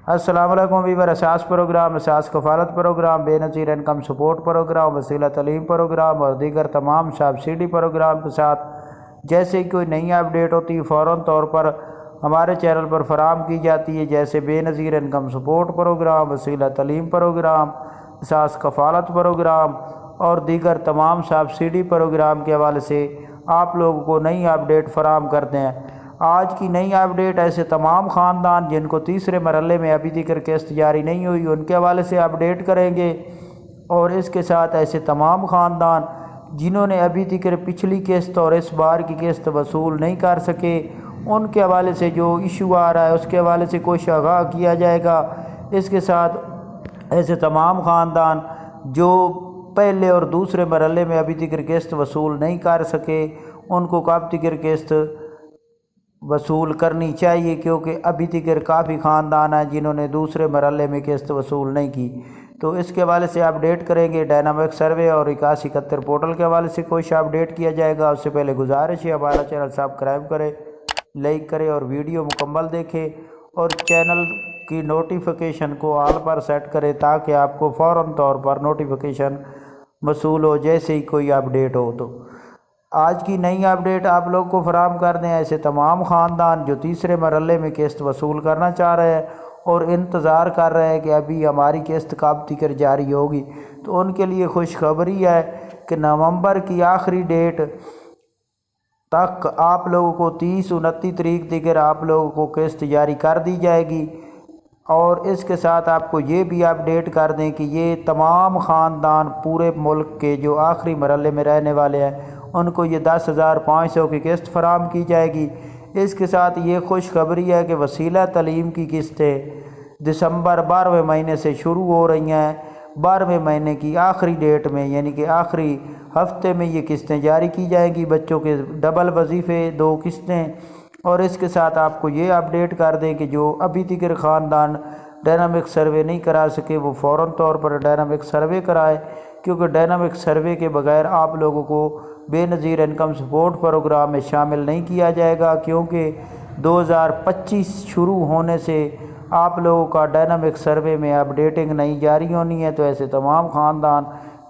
السلام علیکم ویور، اساس پروگرام، اساس کفالت پروگرام، بے نظیر انکم سپورٹ پروگرام، وسیلہ تعلیم پروگرام اور دیگر تمام سبسڈی پروگرام کے ساتھ جیسے کوئی نئی اپڈیٹ ہوتی ہے فوراً طور پر ہمارے چینل پر فراہم کی جاتی ہے، جیسے بے نظیر انکم سپورٹ پروگرام، وسیلہ تعلیم پروگرام، اساس کفالت پروگرام اور دیگر تمام سبسڈی پروگرام کے حوالے سے آپ لوگوں کو نئی اپڈیٹ فراہم کرتے ہیں۔ آج کی نئی اپڈیٹ ایسے تمام خاندان جن کو تیسرے مرحلے میں ابھی تک قسط جاری نہیں ہوئی ان کے حوالے سے اپڈیٹ کریں گے، اور اس کے ساتھ ایسے تمام خاندان جنہوں نے ابھی تک پچھلی قسط اور اس بار کی قسط وصول نہیں کر سکے ان کے حوالے سے جو ایشو آ رہا ہے اس کے حوالے سے کوئی آگاہ کیا جائے گا۔ اس کے ساتھ ایسے تمام خاندان جو پہلے اور دوسرے مرحلے میں ابھی تک قسط وصول نہیں کر سکے ان کو کب تک قسط وصول کرنی چاہیے، کیونکہ ابھی تک کافی خاندان ہیں جنہوں نے دوسرے مرحلے میں قسط وصول نہیں کی، تو اس کے حوالے سے اپڈیٹ کریں گے۔ ڈائنامک سروے اور 8171 پورٹل کے حوالے سے کوئی اپڈیٹ کیا جائے گا۔ اس سے پہلے گزارش ہے ہمارا چینل سبسکرائب کریں، لائک کریں اور ویڈیو مکمل دیکھیں اور چینل کی نوٹیفیکیشن کو آل پر سیٹ کریں تاکہ آپ کو فوراً طور پر نوٹیفیکیشن موصول ہو جیسے ہی کوئی اپڈیٹ ہو۔ تو آج کی نئی اپڈیٹ آپ لوگ کو فراہم کر دیں ایسے تمام خاندان جو تیسرے مرحلے میں قسط وصول کرنا چاہ رہے ہیں اور انتظار کر رہے ہیں کہ ابھی ہماری قسط کب تک جاری ہوگی، تو ان کے لیے خوشخبری ہے کہ نومبر کی آخری ڈیٹ تک آپ لوگوں کو 30-29 تاریخ تک آپ لوگوں کو قسط جاری کر دی جائے گی۔ اور اس کے ساتھ آپ کو یہ بھی اپڈیٹ کر دیں کہ یہ تمام خاندان پورے ملک کے جو آخری مرحلے میں رہنے والے ہیں ان کو یہ 10,500 کی قسط فراہم کی جائے گی۔ اس کے ساتھ یہ خوشخبری ہے کہ وسیلہ تعلیم کی قسطیں دسمبر 12ویں مہینے سے شروع ہو رہی ہیں۔ 12ویں مہینے کی آخری ڈیٹ میں یعنی کہ آخری ہفتے میں یہ قسطیں جاری کی جائیں گی، بچوں کے ڈبل وظیفے 2 قسطیں۔ اور اس کے ساتھ آپ کو یہ اپڈیٹ کر دیں کہ جو ابھی تک خاندان ڈائنامک سروے نہیں کرا سکے وہ فوراً طور پر ڈائنامک سروے کرائے، کیونکہ ڈائنامک سروے کے بغیر آپ لوگوں کو بے نظیر انکم سپورٹ پروگرام میں شامل نہیں کیا جائے گا، کیونکہ 2025 شروع ہونے سے آپ لوگوں کا ڈائنامک سروے میں اپڈیٹنگ نہیں جاری ہونی ہے، تو ایسے تمام خاندان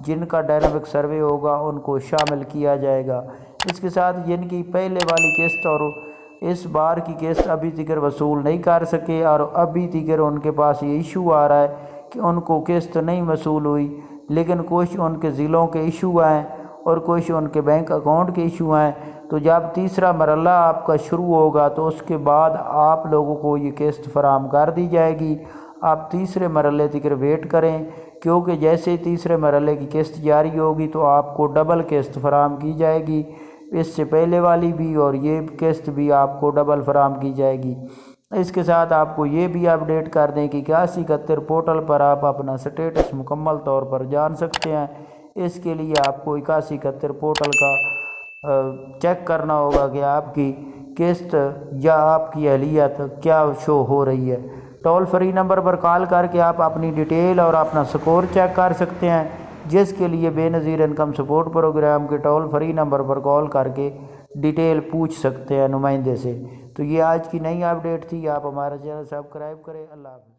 جن کا ڈائنامک سروے ہوگا ان کو شامل کیا جائے گا۔ اس کے ساتھ جن کی پہلے والی قسط اور اس بار کی قسط ابھی تک وصول نہیں کر سکے اور ابھی تک ان کے پاس یہ ایشو آ رہا ہے کہ ان کو قسط نہیں وصول ہوئی، لیکن کچھ ان کے ضلعوں کے ایشو ہیں اور کچھ ان کے بینک اکاؤنٹ کے ایشو ہیں، تو جب تیسرا مرحلہ آپ کا شروع ہوگا تو اس کے بعد آپ لوگوں کو یہ قسط فراہم کر دی جائے گی۔ آپ تیسرے مرحلے تک ویٹ کریں، کیونکہ جیسے ہی تیسرے مرحلے کی قسط جاری ہوگی تو آپ کو ڈبل قسط فراہم کی جائے گی، اس سے پہلے والی بھی اور یہ قسط بھی آپ کو ڈبل فراہم کی جائے گی۔ اس کے ساتھ آپ کو یہ بھی اپڈیٹ کر دیں کہ 8171 پورٹل پر آپ اپنا سٹیٹس مکمل طور پر جان سکتے ہیں۔ اس کے لیے آپ کو 8171 پورٹل کا چیک کرنا ہوگا کہ آپ کی قسط یا آپ کی اہلیت کیا شو ہو رہی ہے۔ ٹول فری نمبر پر کال کر کے آپ اپنی ڈیٹیل اور اپنا سکور چیک کر سکتے ہیں، جس کے لیے بے نظیر انکم سپورٹ پروگرام کے ٹول فری نمبر پر کال کر کے ڈیٹیل پوچھ سکتے ہیں نمائندے سے۔ تو یہ آج کی نئی اپڈیٹ تھی، آپ ہمارا چینل سبسکرائب کریں۔ اللہ حافظ۔